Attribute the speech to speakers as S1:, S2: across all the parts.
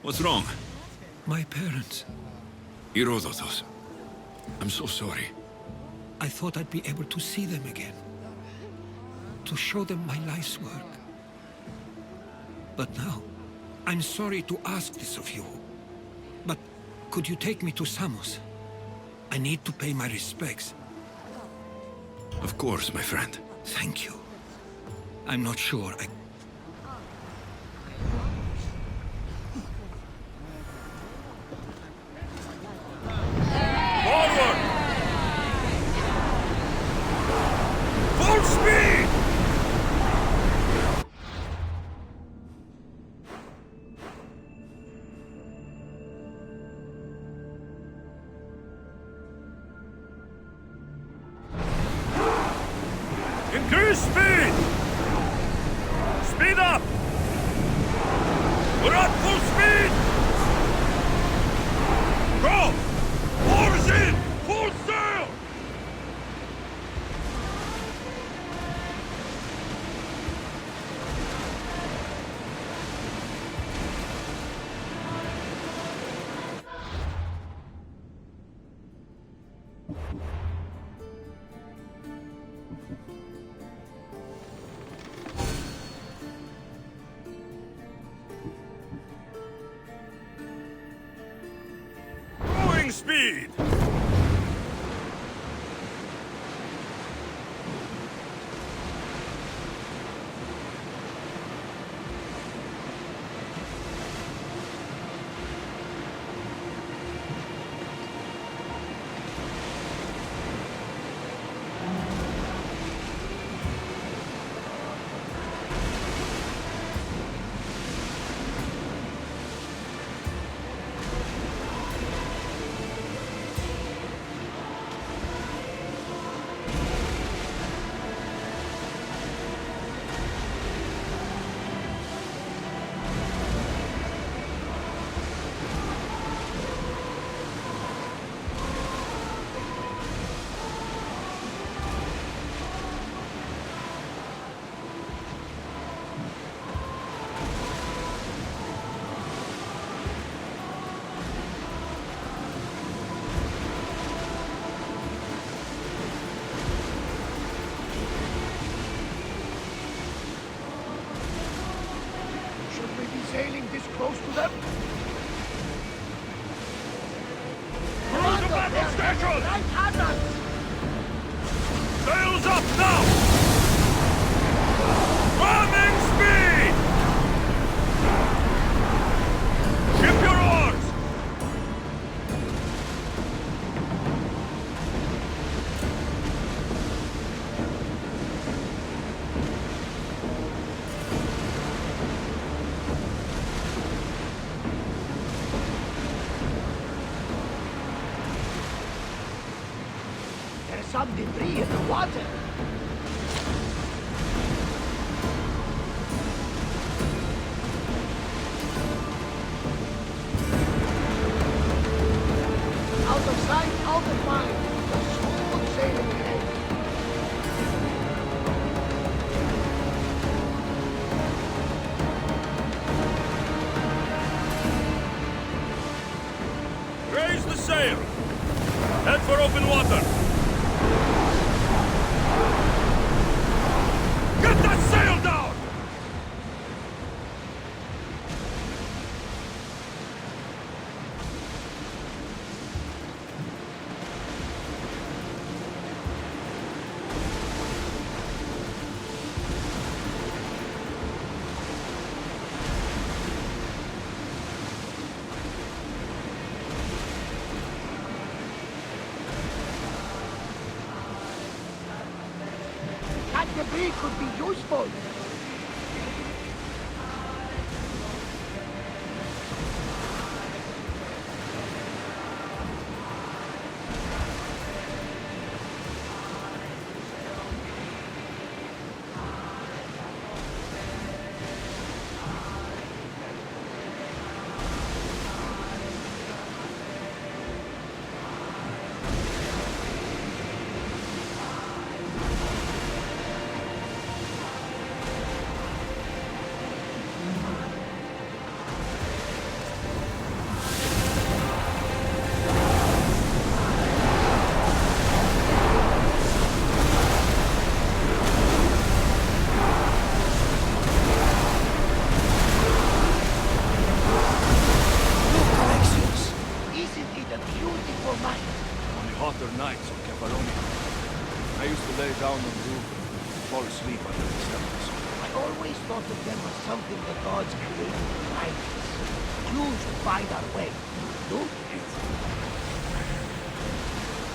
S1: What's wrong?
S2: My parents.
S1: Herodotos. I'm so sorry.
S2: I thought I'd be able to see them again. To show them my life's work. But now, I'm sorry to ask this of you. But could you take me to Samos? I need to pay my respects.
S1: Of course, my friend.
S2: Thank you. I'm not sure I...
S1: Forward! Full speed! Increase speed! Speed up! We're at full speed! Go! Oars in! Full sail! Going speed!
S3: Should we be sailing this close to them?
S1: Cruise the battle station!
S3: Right at us!
S1: Sails up now! Running speed! Ship your oars!
S3: There's some debris in the water. Out of sight, out of mind. There's smooth sailing ahead.
S1: Raise the sail! Head for open water! Get that sail down!
S3: That debris could be useful.
S4: sleep under the stars.
S3: I always thought that there was something the gods created behind us. Jews would find our way. Don't you?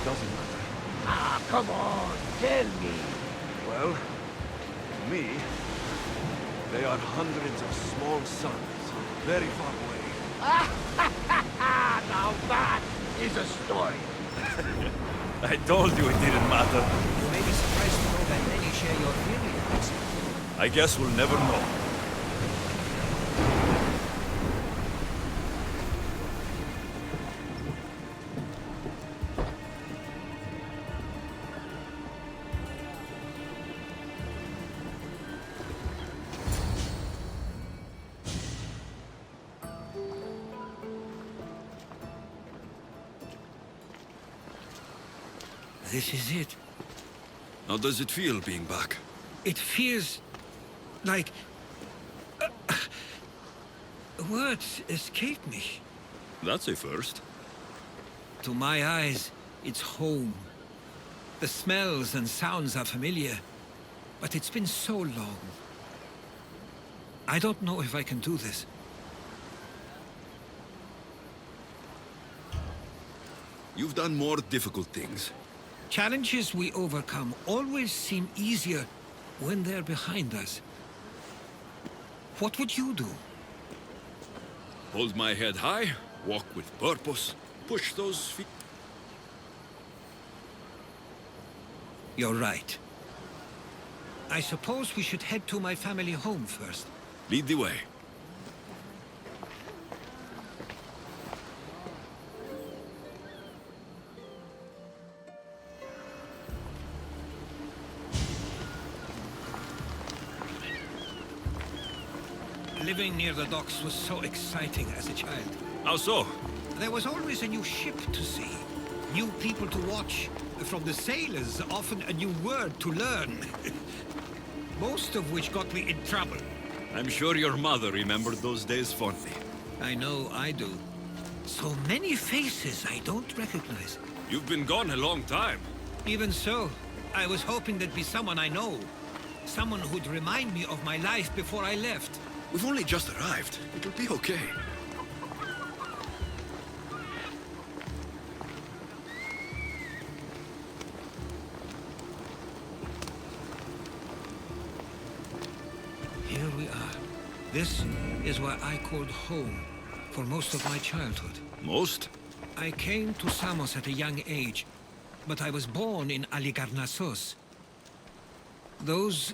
S4: Doesn't matter.
S3: Ah, come on, tell me.
S4: Well, to me, they are hundreds of small suns, very far away.
S3: Now that is a story.
S1: I told you it didn't matter.
S5: You may be surprised to know that many share your theory, Master.
S1: I guess we'll never know.
S2: This is it.
S6: How does it feel being back?
S2: It feels like... words escape me.
S6: That's a first.
S2: To my eyes, it's home. The smells and sounds are familiar, but it's been so long. I don't know if I can do this.
S6: You've done more difficult things.
S2: Challenges we overcome always seem easier when they're behind us. What would you do?
S6: Hold my head high, walk with purpose, push those feet.
S2: You're right. I suppose we should head to my family home first.
S6: Lead the way.
S2: Living near the docks was so exciting as a child.
S6: How so?
S2: There was always a new ship to see, new people to watch. From the sailors, often a new word to learn. Most of which got me in trouble.
S6: I'm sure your mother remembered those days fondly.
S2: I know I do. So many faces I don't recognize.
S6: You've been gone a long time.
S2: Even so, I was hoping there'd be someone I know. Someone who'd remind me of my life before I left.
S6: We've only just arrived. It'll be okay.
S2: Here we are. This is where I called home for most of my childhood.
S6: Most?
S2: I came to Samos at a young age, but I was born in Aligarnassos. Those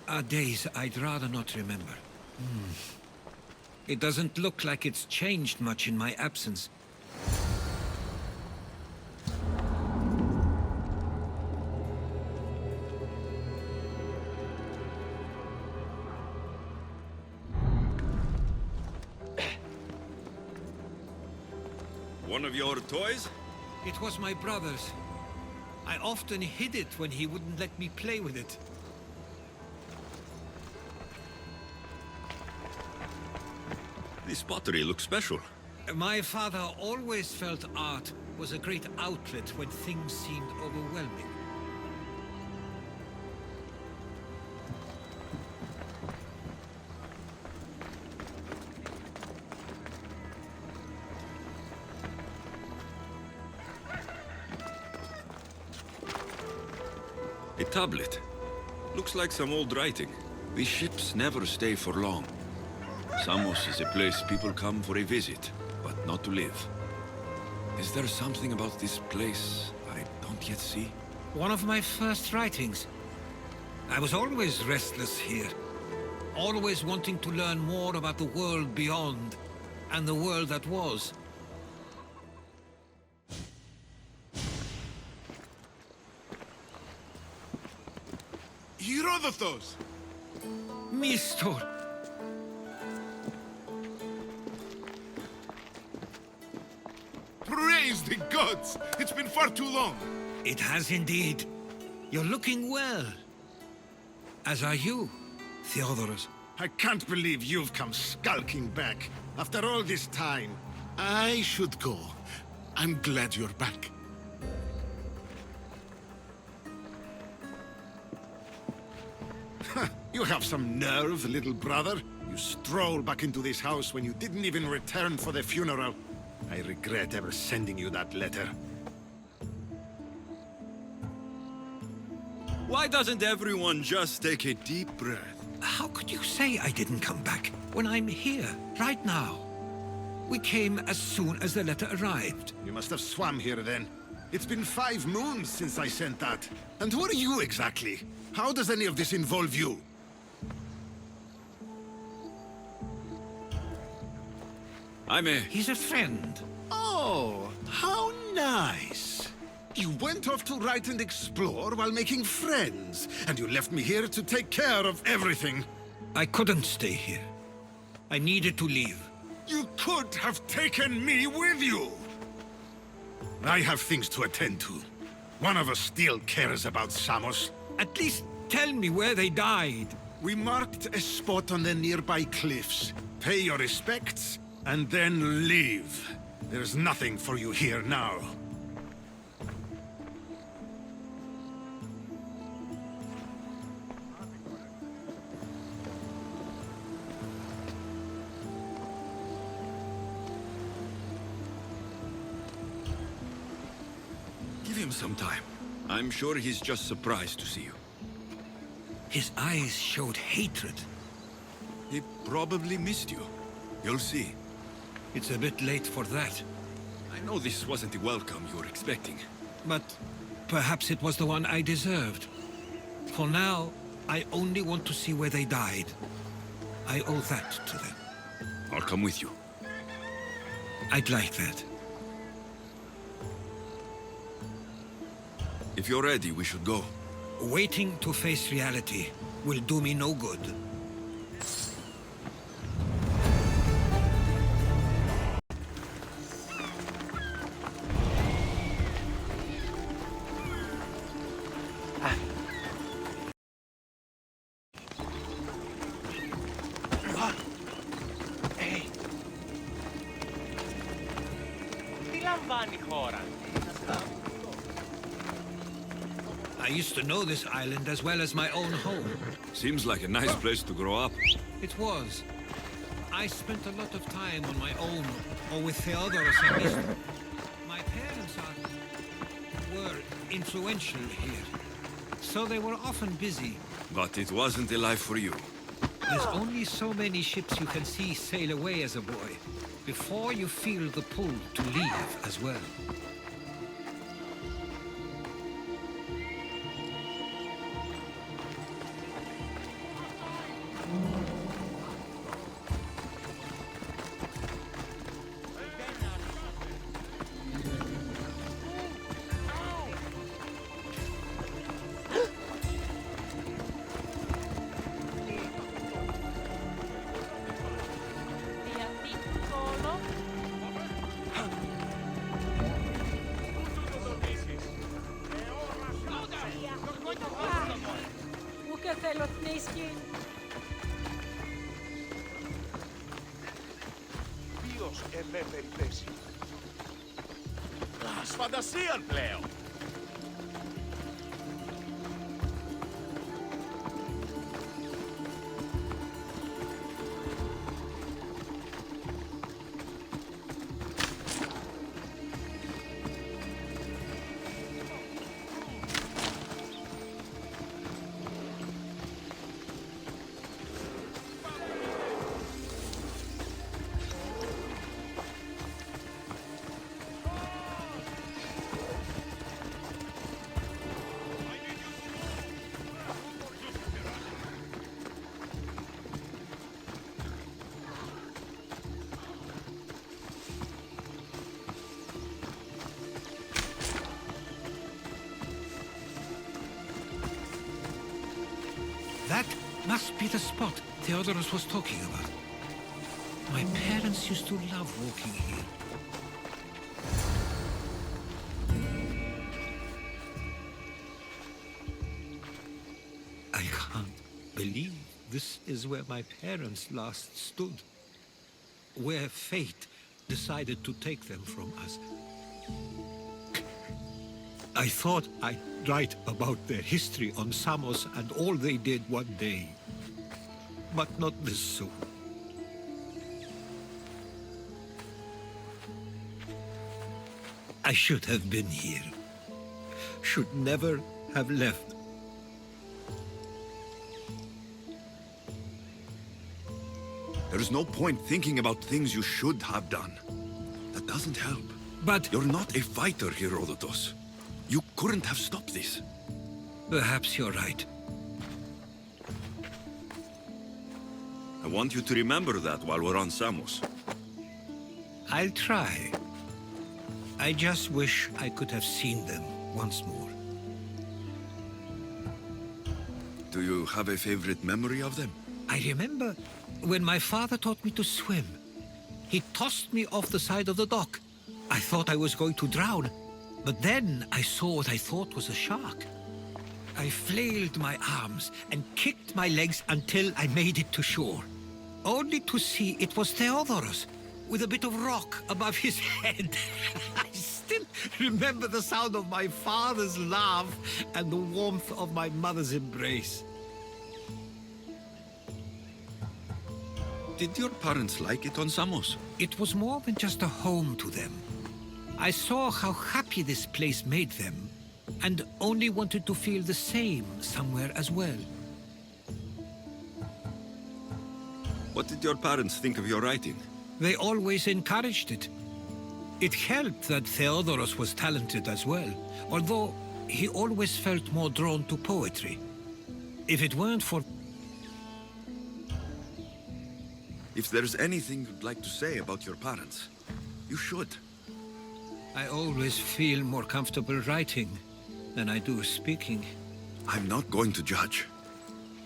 S2: are days I'd rather not remember. It doesn't look like it's changed much in my absence.
S6: One of your toys?
S2: It was my brother's. I often hid it when he wouldn't let me play with it.
S6: This pottery looks special.
S2: My father always felt art was a great outlet when things seemed overwhelming.
S6: A tablet. Looks like some old writing. These ships never stay for long. Samos is a place people come for a visit, but not to live. Is there something about this place I don't yet see?
S2: One of my first writings. I was always restless here. Always wanting to learn more about the world beyond, and the world that was.
S7: Herodotos!
S2: Mistor!
S7: Praise the gods! It's been far too long.
S2: It has indeed. You're looking well. As are you, Theodoros.
S7: I can't believe you've come skulking back. After all this time, I should go. I'm glad you're back. You have some nerve, little brother. You stroll back into this house when you didn't even return for the funeral. I regret ever sending you that letter.
S6: Why doesn't everyone just take a deep breath?
S2: How could you say I didn't come back when I'm here, right now? We came as soon as the letter arrived.
S7: You must have swam here then. It's been 5 moons since I sent that. And who are you exactly? How does any of this involve you?
S2: He's a friend.
S7: Oh, how nice. You went off to write and explore while making friends, and you left me here to take care of everything.
S2: I couldn't stay here. I needed to leave.
S7: You could have taken me with you! I have things to attend to. One of us still cares about Samos.
S2: At least tell me where they died.
S7: We marked a spot on the nearby cliffs. Pay your respects, and then leave. There's nothing for you here now.
S6: Give him some time. I'm sure he's just surprised to see you.
S2: His eyes showed hatred.
S6: He probably missed you. You'll see.
S2: It's a bit late for that.
S6: I know this wasn't the welcome you were expecting.
S2: But perhaps it was the one I deserved. For now, I only want to see where they died. I owe that to them.
S6: I'll come with you.
S2: I'd like that.
S6: If you're ready, we should go.
S2: Waiting to face reality will do me no good. I used to know this island as well as my own home.
S6: Seems like a nice place to grow up.
S2: It was. I spent a lot of time on my own, or with Herodotos and Samos. My parents were influential here, so they were often busy.
S6: But it wasn't a life for you.
S2: There's only so many ships you can see sail away as a boy, before you feel the pull to leave as well.
S1: Ποιος ελεύθερη θέση. Φαντασίαν πλέον.
S2: That must be the spot Herodotos was talking about. My parents used to love walking here. I can't believe this is where my parents last stood. Where fate decided to take them from us. I thought I'd write about their history on Samos and all they did one day. but not this soon. I should have been here. Should never have left.
S6: There's no point thinking about things you should have done. That doesn't help.
S2: But
S6: You're not a fighter, Herodotos. You couldn't have stopped this.
S2: perhaps you're right.
S6: I want you to remember that while we're on Samos.
S2: I'll try. I just wish I could have seen them once more.
S6: Do you have a favorite memory of them?
S2: I remember when my father taught me to swim. He tossed me off the side of the dock. I thought I was going to drown, but then I saw what I thought was a shark. I flailed my arms and kicked my legs until I made it to shore, only to see it was Theodoros, with a bit of rock above his head. I still remember the sound of my father's laugh and the warmth of my mother's embrace.
S6: Did your parents like it on Samos?
S2: It was more than just a home to them. I saw how happy this place made them, and only wanted to feel the same somewhere as well.
S6: What did your parents think of your writing?
S2: They always encouraged it. It helped that Theodoros was talented as well, although he always felt more drawn to poetry. If it weren't for...
S6: If there's anything you'd like to say about your parents, you should.
S2: I always feel more comfortable writing than I do speaking.
S6: I'm not going to judge.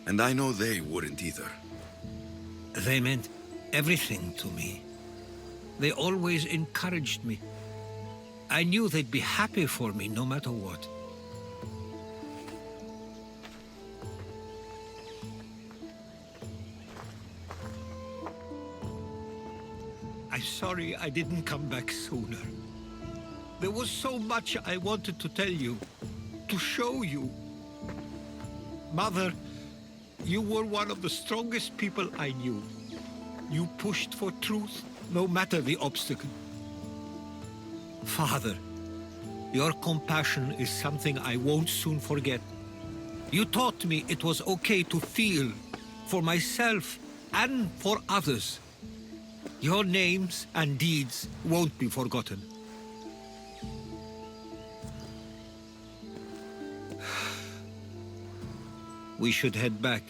S6: And I know they wouldn't either.
S2: They meant everything to me. They always encouraged me. I knew they'd be happy for me no matter what. I'm sorry I didn't come back sooner. There was so much I wanted to tell you, to show you. Mother, you were one of the strongest people I knew. You pushed for truth, no matter the obstacle. Father, your compassion is something I won't soon forget. You taught me it was okay to feel, for myself and for others. Your names and deeds won't be forgotten. We should head back.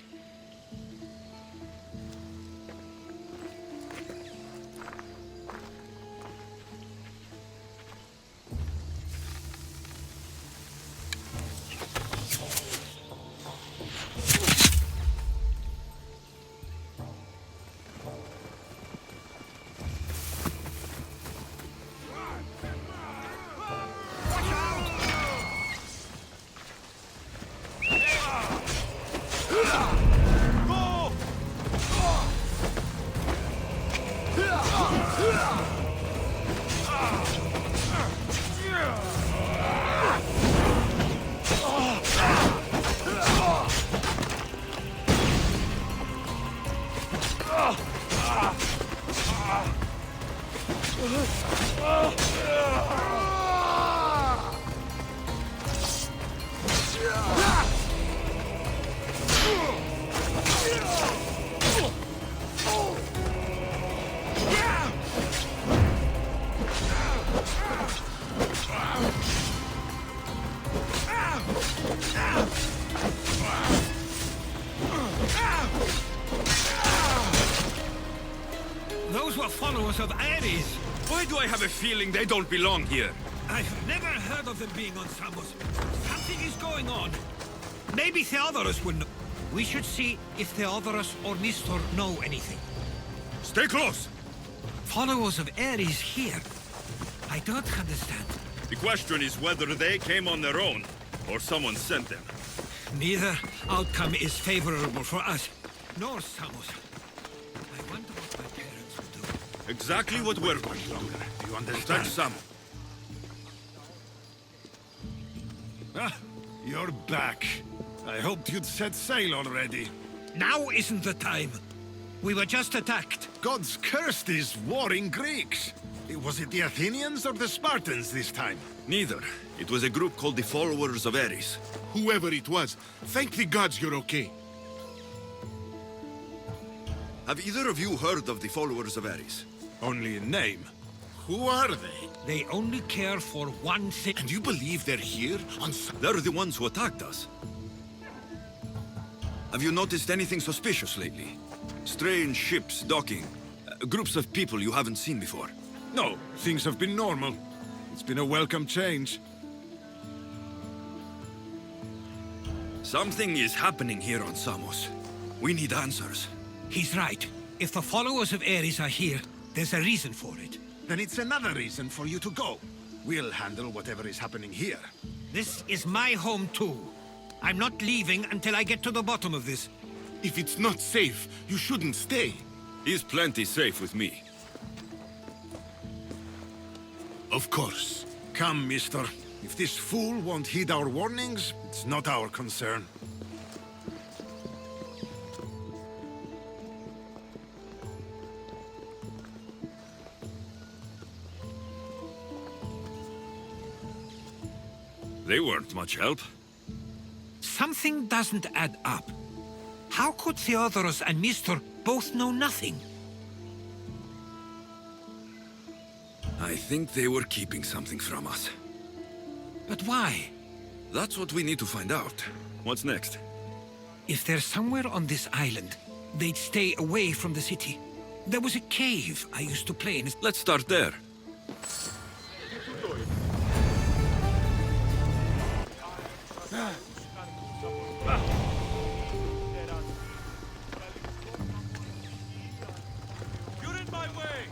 S2: Those were followers of Ares.
S6: Why do I have a feeling they don't belong here?
S2: I've never heard of them being on Samos. Something is going on. Maybe Theodoros will know. We should see if Theodoros or Nestor know anything.
S6: Stay close!
S2: Followers of Ares here? I don't understand.
S1: The question is whether they came on their own, or someone sent them.
S2: Neither outcome is favorable for us, nor Samos. I wonder what my parents will do.
S1: Exactly what we're going to do.
S7: Do you
S1: Protect
S7: understand?
S1: Samos.
S7: Ah, you're back. I hoped you'd set sail already.
S2: Now isn't the time. We were just attacked.
S7: Gods cursed these warring Greeks. Was it the Athenians or the Spartans this time?
S6: Neither. It was a group called the Followers of Ares.
S8: Whoever it was, thank the gods you're okay.
S6: Have either of you heard of the Followers of Ares?
S7: Only in name.
S8: Who are they?
S2: They only care for one thing.
S8: And you believe they're here on
S6: They're the ones who attacked us. Have you noticed anything suspicious lately? Strange ships docking. Groups of people you haven't seen before.
S7: No, things have been normal. It's been a welcome change.
S6: Something is happening here on Samos. We need answers.
S2: He's right. If the followers of Ares are here, there's a reason for it.
S7: Then it's another reason for you to go. We'll handle whatever is happening here.
S2: This is my home too. I'm not leaving until I get to the bottom of this.
S8: If it's not safe, you shouldn't stay.
S6: He's plenty safe with me.
S8: Of course.
S7: Come, mister. If this fool won't heed our warnings, it's not our concern.
S6: They weren't much help.
S2: Something doesn't add up. How could Theodoros and Mistor both know nothing?
S6: I think they were keeping something from us.
S2: But why?
S6: That's what we need to find out. What's next?
S2: If they're somewhere on this island, they'd stay away from the city. There was a cave I used to play in.
S6: Let's start there.
S4: You're in my way!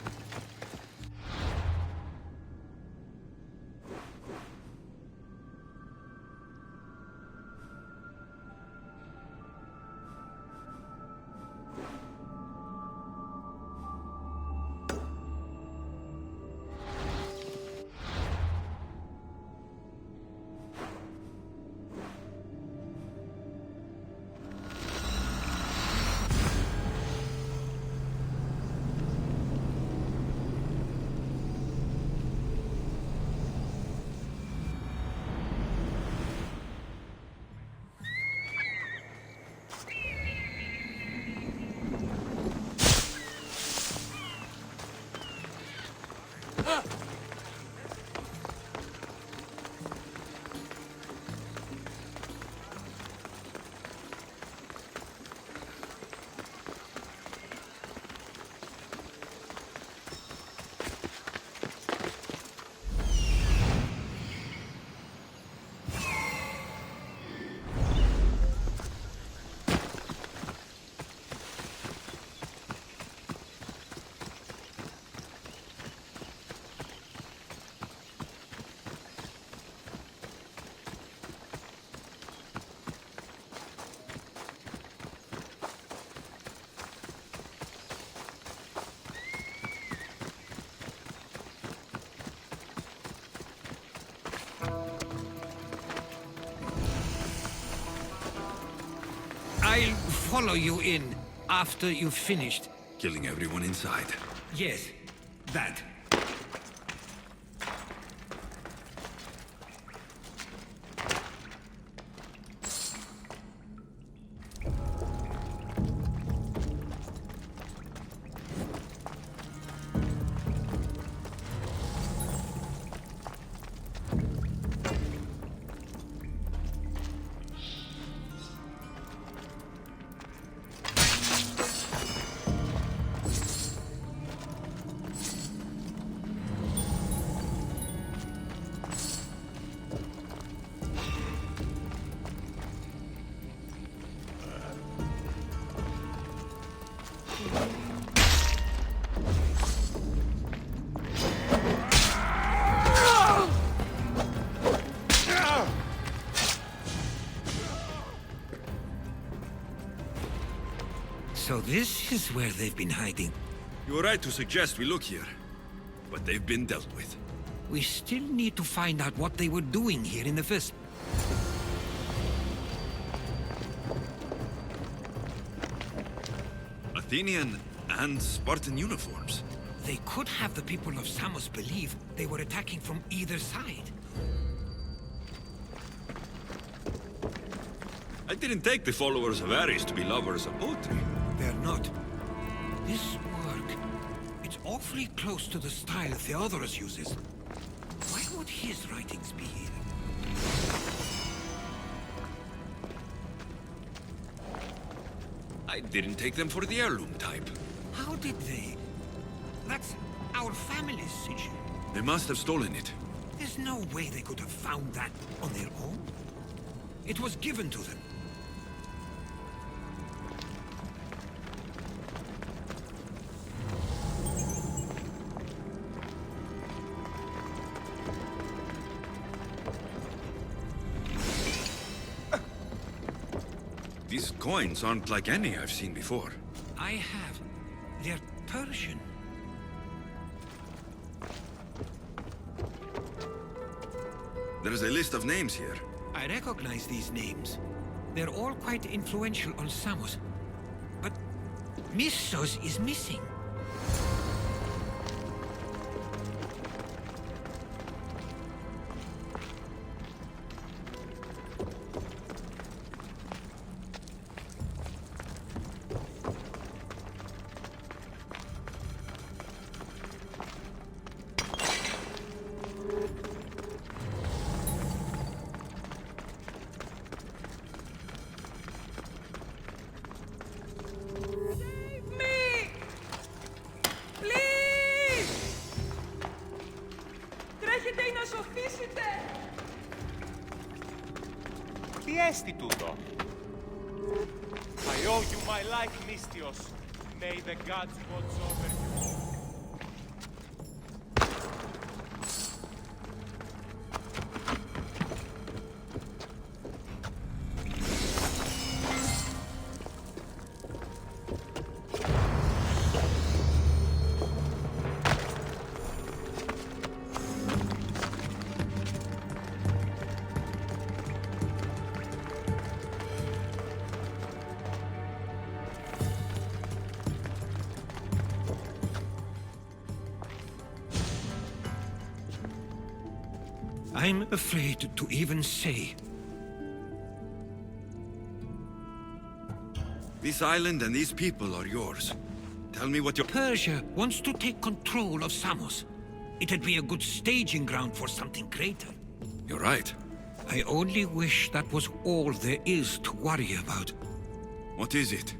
S2: I'll follow you in after you've finished.
S6: Killing everyone inside.
S2: Yes, that. So this is where they've been hiding.
S6: You were right to suggest we look here. But they've been dealt with.
S2: We still need to find out what they were doing here in the first...
S6: Athenian and Spartan uniforms.
S2: They could have the people of Samos believe they were attacking from either side.
S6: I didn't take the followers of Ares to be lovers of poetry.
S2: They're not. This work, it's awfully close to the style Theodorus uses. Why would his writings be here?
S6: I didn't take them for the heirloom type.
S2: How did they? That's our family's sigil.
S6: They must have stolen it.
S2: There's no way they could have found that on their own. It was given to them.
S6: These coins aren't like any I've seen before.
S2: I have. They're Persian.
S6: There's a list of names here.
S2: I recognize these names. They're all quite influential on Samos. But Missos is missing.
S9: Τι έστι τούτο? I owe you my life, Mystios. May the gods watch over you.
S2: I'm afraid to even say.
S6: This island and these people are yours. Tell me what you're...
S2: Persia wants to take control of Samos. It'd be a good staging ground for something greater.
S6: You're right.
S2: I only wish that was all there is to worry about.
S6: What is it?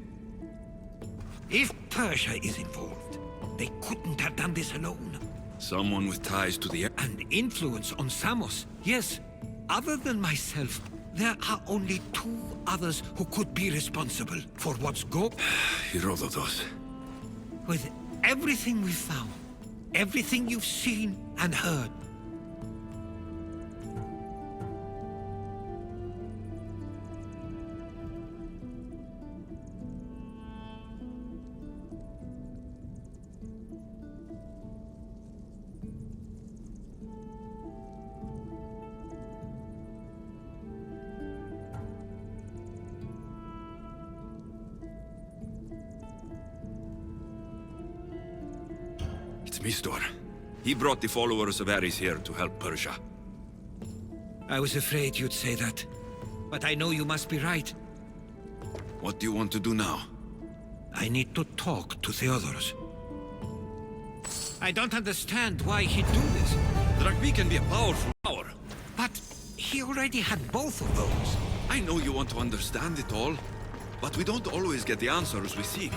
S2: If Persia is involved, they couldn't have done this alone.
S6: Someone with ties to the...
S2: And influence on Samos, yes. Other than myself, there are only two others who could be responsible for what's
S6: Herodotos.
S2: With everything we've found, everything you've seen and heard,
S6: It's Mistor. He brought the followers of Ares here to help Persia.
S2: I was afraid you'd say that. But I know you must be right.
S6: What do you want to do now?
S2: I need to talk to Theodorus. I don't understand why he'd do this.
S6: Dragby can be a powerful power.
S2: But he already had both of those.
S6: I know you want to understand it all, but we don't always get the answers we seek.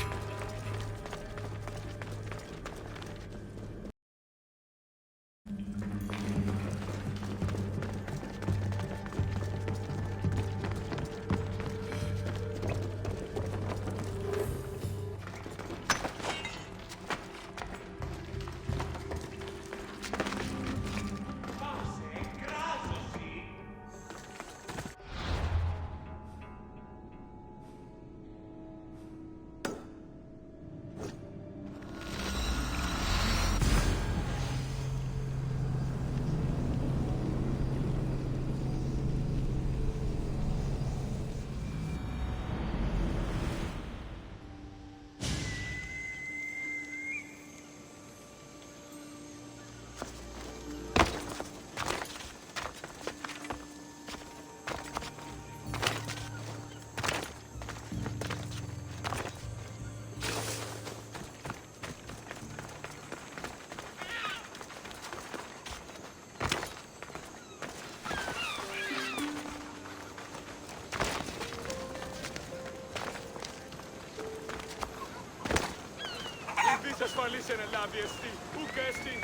S9: ασφαλής εν ελάβει εστί, ουκ εστί.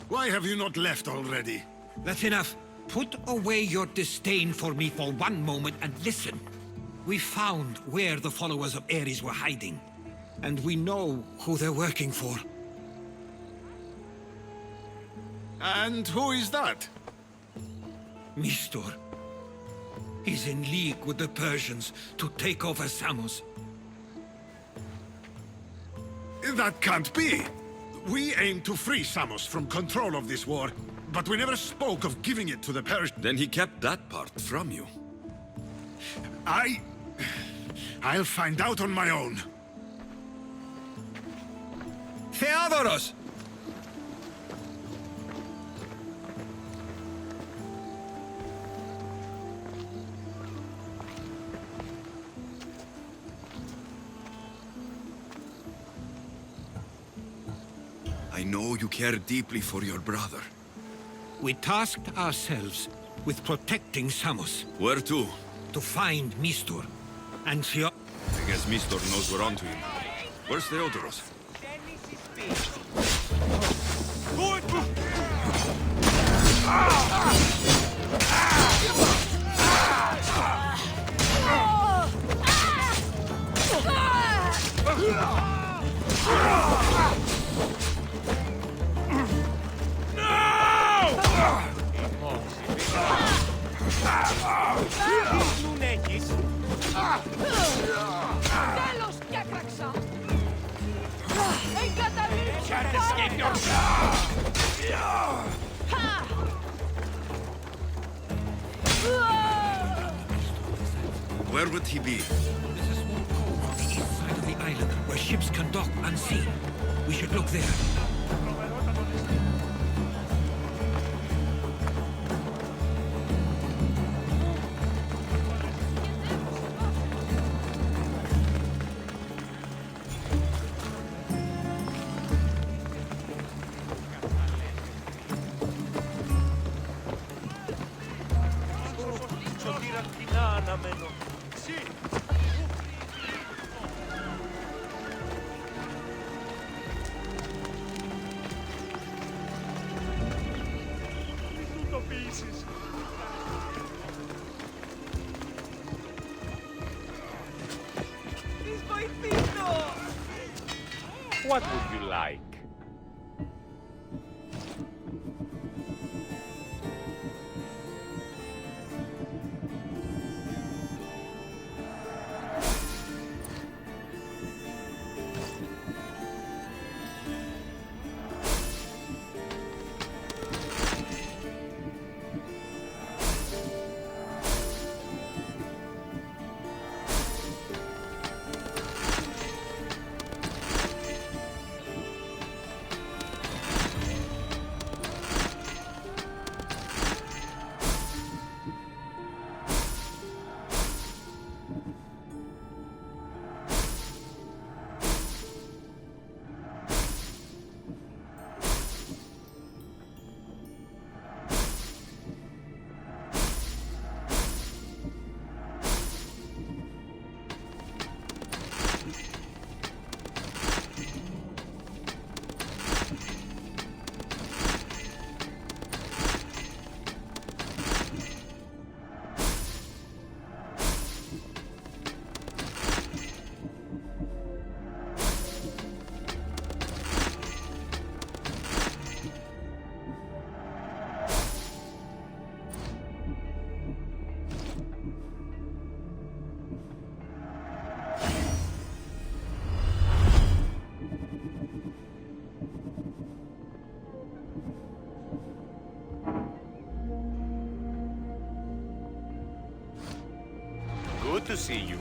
S7: Why have you not left already?
S2: That's enough. Put away your disdain for me for one moment and listen. We found where the followers of Ares were hiding. And we know who they're working for.
S7: And who is that?
S2: Mistor. He's in league with the Persians to take over Samos.
S7: That can't be! We aim to free Samos from control of this war, but we never spoke of giving it to the Persians.
S6: Then he kept that part from you.
S7: I'll find out on my own.
S2: Herodotos!
S6: I know you care deeply for your brother.
S2: We tasked ourselves with protecting Samos.
S6: Where to?
S2: To find Mistor. And
S6: I guess Mistor knows we're onto him. Where's Theodoros?
S10: Τέλος κι άκραξα!
S6: Where would he be?
S2: There's a small cove on the east side of the island where ships can dock unseen. We should look there.
S9: What would you like? Good to see you.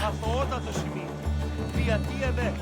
S3: Αθωότατο σημείο. Διατίευε.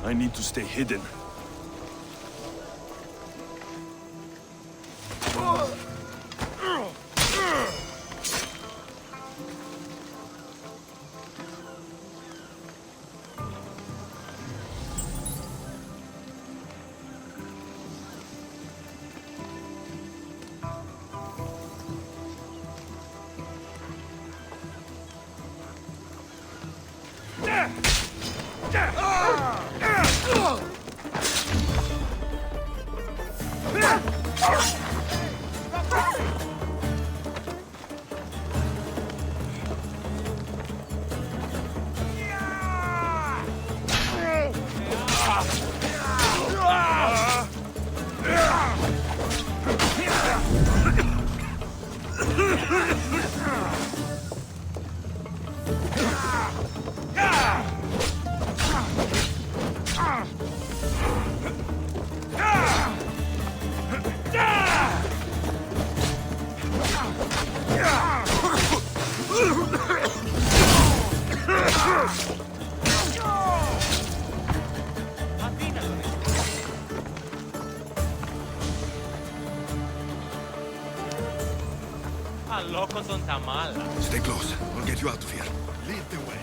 S4: I need to stay hidden.
S9: Loco son tamal.
S6: Stay close. I'll get you out of here.
S8: Lead the way.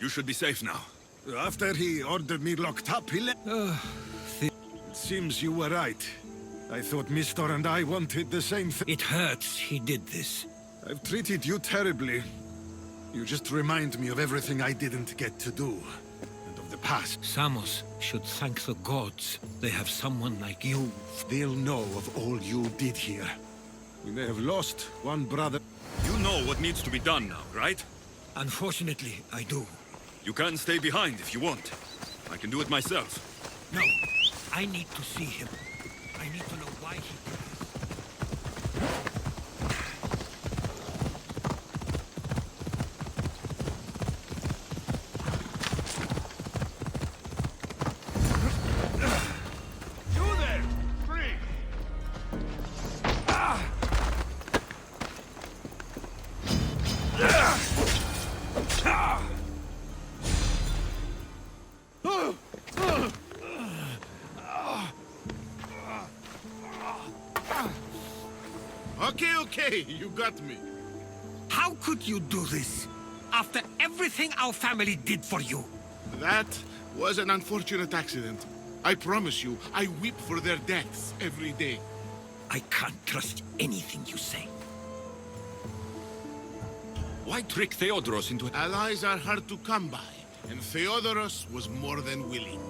S6: You should be safe now.
S7: After he ordered me locked up, he left. It seems you were right. I thought Mistor and I wanted the same thing.
S2: It hurts he did this.
S7: I've treated you terribly. You just remind me of everything I didn't get to do. And of the past.
S2: Samos should thank the gods. They have someone like you.
S7: They'll know of all you did here. We may have lost one brother.
S1: You know what needs to be done now, right?
S2: Unfortunately, I do.
S1: You can stay behind if you want. I can do it myself.
S2: No, I need to see him. I need to know why he did this.
S8: You there! Creed! Okay, you got me.
S2: How could you do this? After everything our family did for you?
S8: That was an unfortunate accident. I promise you, I weep for their deaths every day.
S2: I can't trust anything you say.
S6: Why trick Theodoros into...
S8: Allies are hard to come by, and Theodoros was more than willing.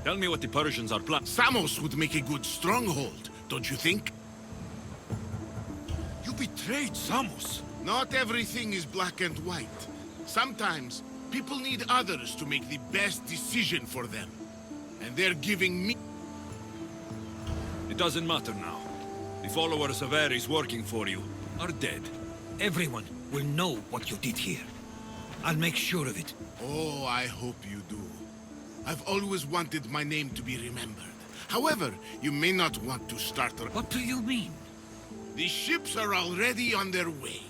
S6: Tell me what the Persians are planning.
S8: Samos would make a good stronghold, don't you think?
S6: You betrayed Samos.
S8: Not everything is black and white. Sometimes, people need others to make the best decision for them. And they're giving me...
S6: It doesn't matter now. The followers of Ares working for you are dead.
S2: Everyone will know what you did here. I'll make sure of it.
S8: Oh, I hope you do. I've always wanted my name to be remembered. However, you may not want to start a...
S2: What do you mean?
S8: The ships are already on their way.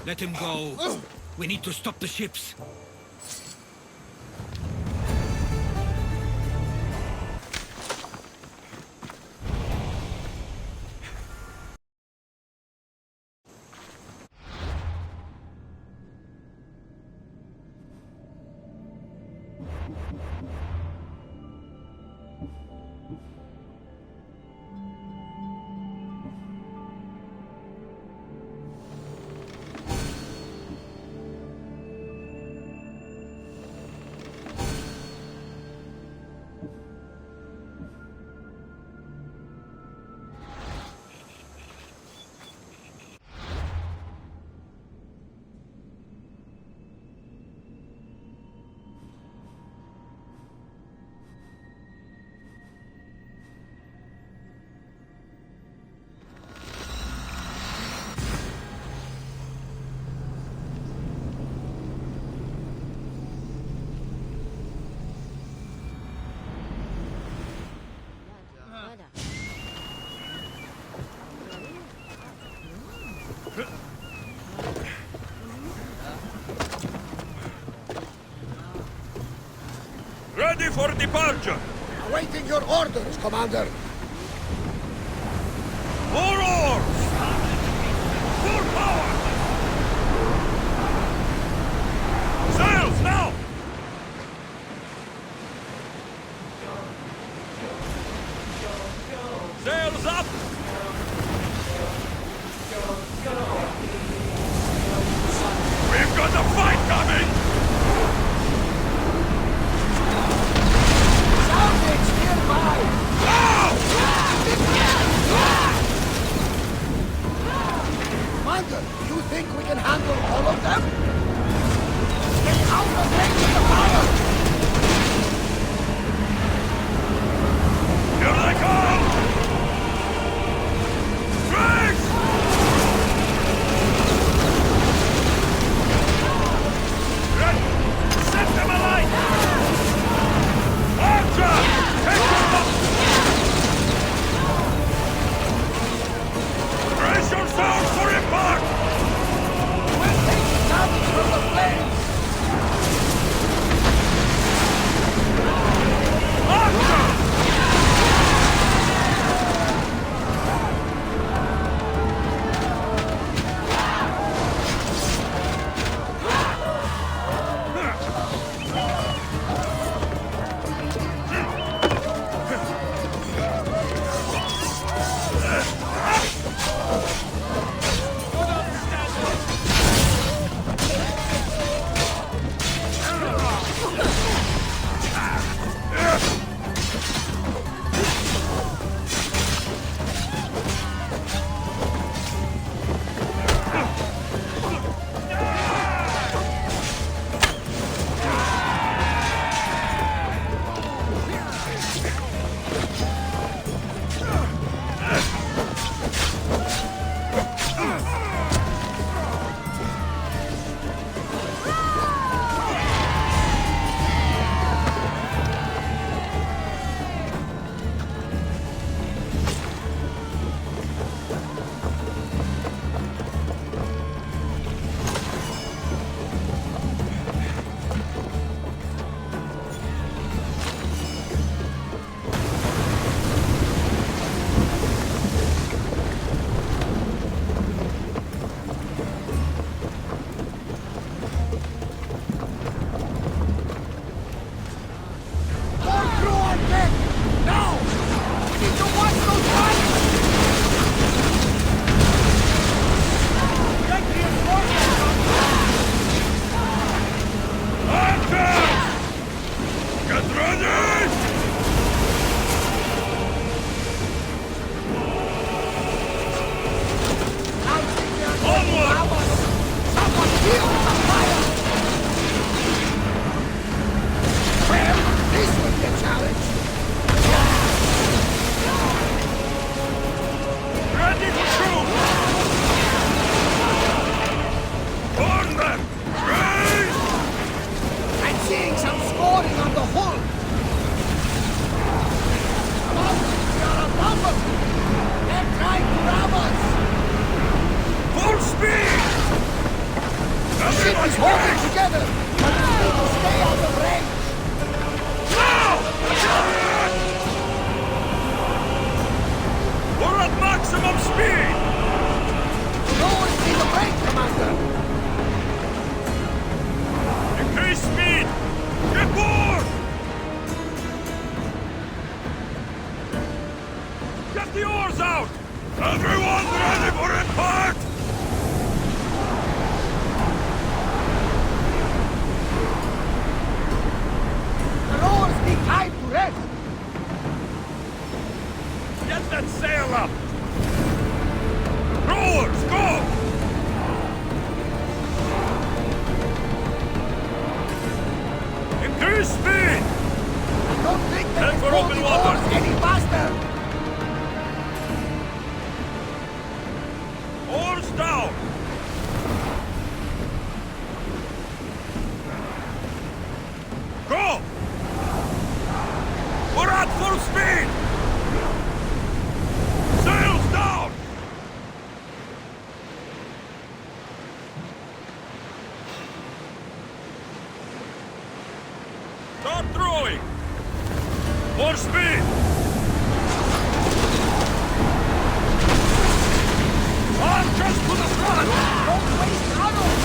S2: Let him go. We need to stop the ships.
S1: Ready for departure!
S3: Awaiting your orders, Commander.
S1: More oars! Full power! Sails now! Sails up! We've got a fight coming!
S3: Salvage nearby! Commander, you think we can handle all of them? Stay out of range of the fire!
S1: Here they come! Strength! Set them alight! Archer! Take them up! Brace yourselves for impact!
S3: We'll take the damage from the flames!
S1: Archer!
S3: More crew on deck! Now! We need to watch those fires! Get reinforcements on
S1: Archer! Get ready!
S3: I think they are going to
S1: Onward!
S3: have us! Someone deal with the fire! Well, this will be a challenge!
S1: Ready for shoot! Burn them! Raise!
S3: I'm seeing some scoring on the hull! Come on, we are above them! They're trying to ram us!
S1: Full speed!
S3: The ship
S1: Everyone
S3: is holding
S1: raise!
S3: together! But we need to stay out of range!
S1: Now! We're at maximum speed!
S3: No one see the brake, Commander!
S1: Increase speed! Get board! Get the oars out! Everyone ready for impact!
S3: The rowers need time to rest!
S1: Get that sail up! Rowers, go! Increase speed!
S3: I don't think they
S1: Head
S3: can
S1: for
S3: pull
S1: open
S3: the
S1: water.
S3: oars any faster!
S1: Oars down! Go! We're at full speed! Sails down! Start throwing! For speed!
S3: Archers to the front! Don't waste arrows!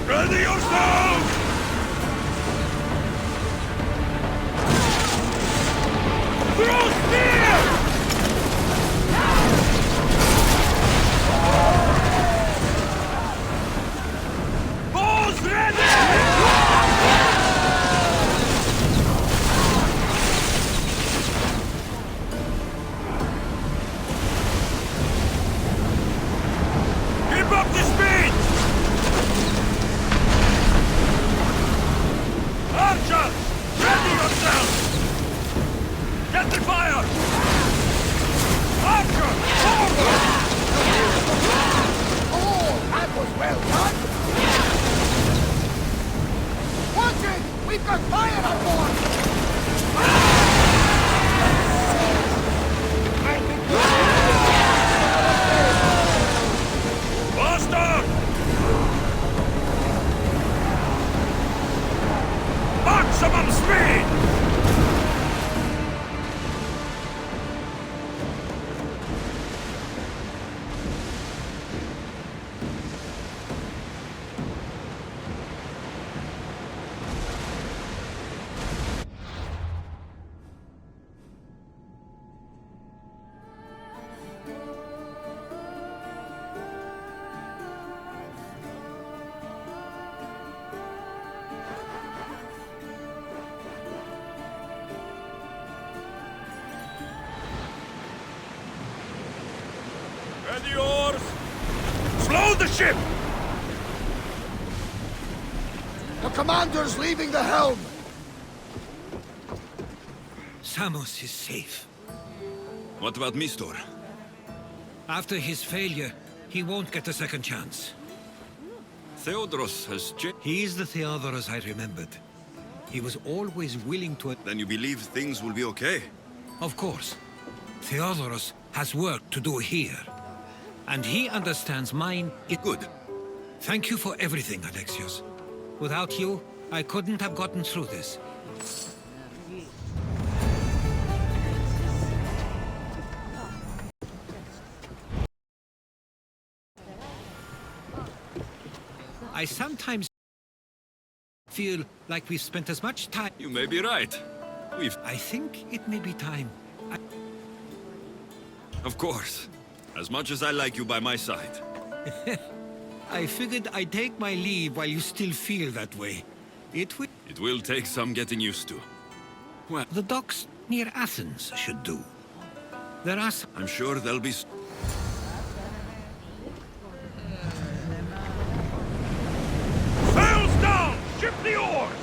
S1: Ready yourselves! Throw spear! Bows ready! Keep up the speed! Archers! Ready yourselves! Get the fire! Archer! Forward!
S3: Oh, that was well done! Watch it! We've got fire on board!
S1: Faster! Maximum speed! Ready oars! Slow the ship!
S3: The commander's leaving the helm!
S2: Samos is safe.
S6: What about Mistor?
S2: After his failure, he won't get a second chance.
S6: Theodoros has changed.
S2: He is the Theodoros I remembered. He was always willing to...
S6: Then you believe things will be okay?
S2: Of course. Theodoros has work to do here. And he understands mine...
S6: Good.
S2: Thank you for everything, Alexios. Without you, I couldn't have gotten through this. I sometimes feel like we've spent as much time...
S6: You may be right.
S2: I think it may be time.
S6: Of course. As much as I like you by my side.
S2: I figured I'd take my leave while you still feel that way. It
S6: will take some getting used to. Well,
S2: the docks near Athens should do. There are some...
S6: I'm sure there'll be...
S1: Sails down! Ship the oars!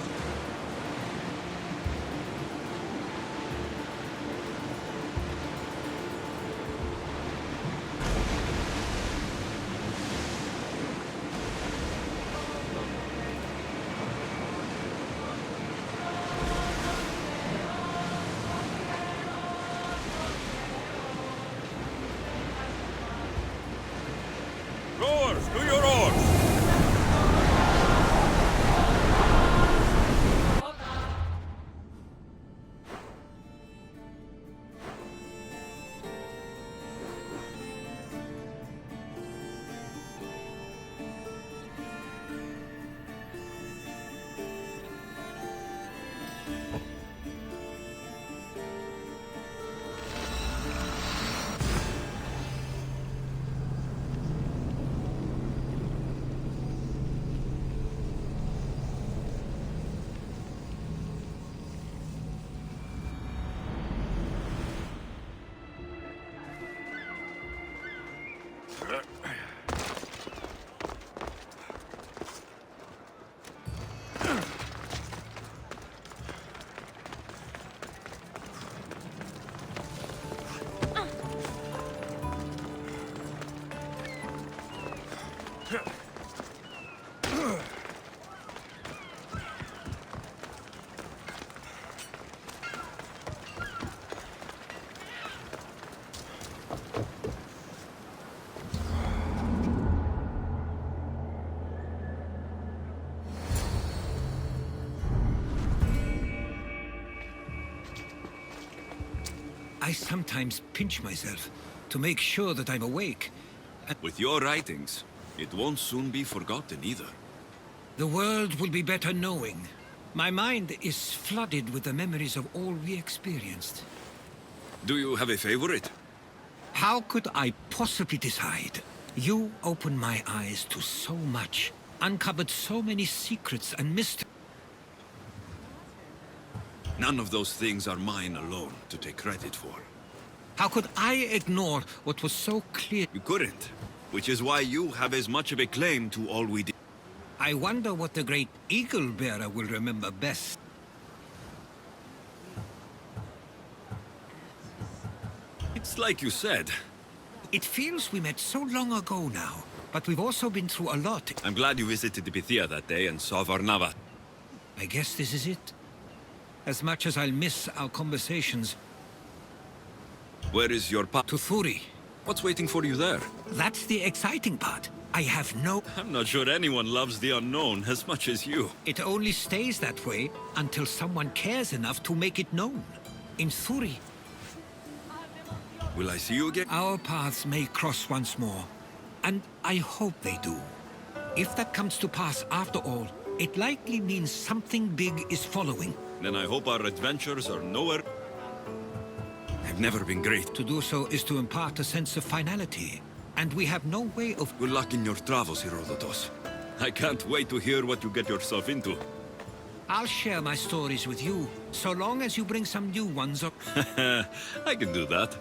S1: Rowers, do your oars!
S2: I sometimes pinch myself to make sure that I'm awake.
S6: With your writings, it won't soon be forgotten either.
S2: The world will be better knowing. My mind is flooded with the memories of all we experienced.
S6: Do you have a favorite?
S2: How could I possibly decide? You opened my eyes to so much, uncovered so many secrets and mysteries.
S6: None of those things are mine alone to take credit for.
S2: How could I ignore what was so clear?
S6: You couldn't, which is why you have as much of a claim to all we did.
S2: I wonder what the great Eagle Bearer will remember best.
S6: It's like you said.
S2: It feels we met so long ago now, but we've also been through a lot.
S6: I'm glad you visited the Pythia that day and saw Varnava.
S2: I guess this is it. As much as I'll miss our conversations.
S6: Where is your
S2: To Thuri.
S6: What's waiting for you there?
S2: That's the exciting part. I have no...
S6: I'm not sure anyone loves the unknown as much as you.
S2: It only stays that way until someone cares enough to make it known. In Thuri,
S6: Will I see you again?
S2: our paths may cross once more. And I hope they do. If that comes to pass after all, it likely means something big is following.
S6: Then I hope our adventures are nowhere... I've never been great.
S2: To do so is to impart a sense of finality. And we have no way of...
S6: Good luck in your travels, Herodotos. I can't wait to hear what you get yourself into.
S2: I'll share my stories with you, so long as you bring some new ones up.
S6: I can do that.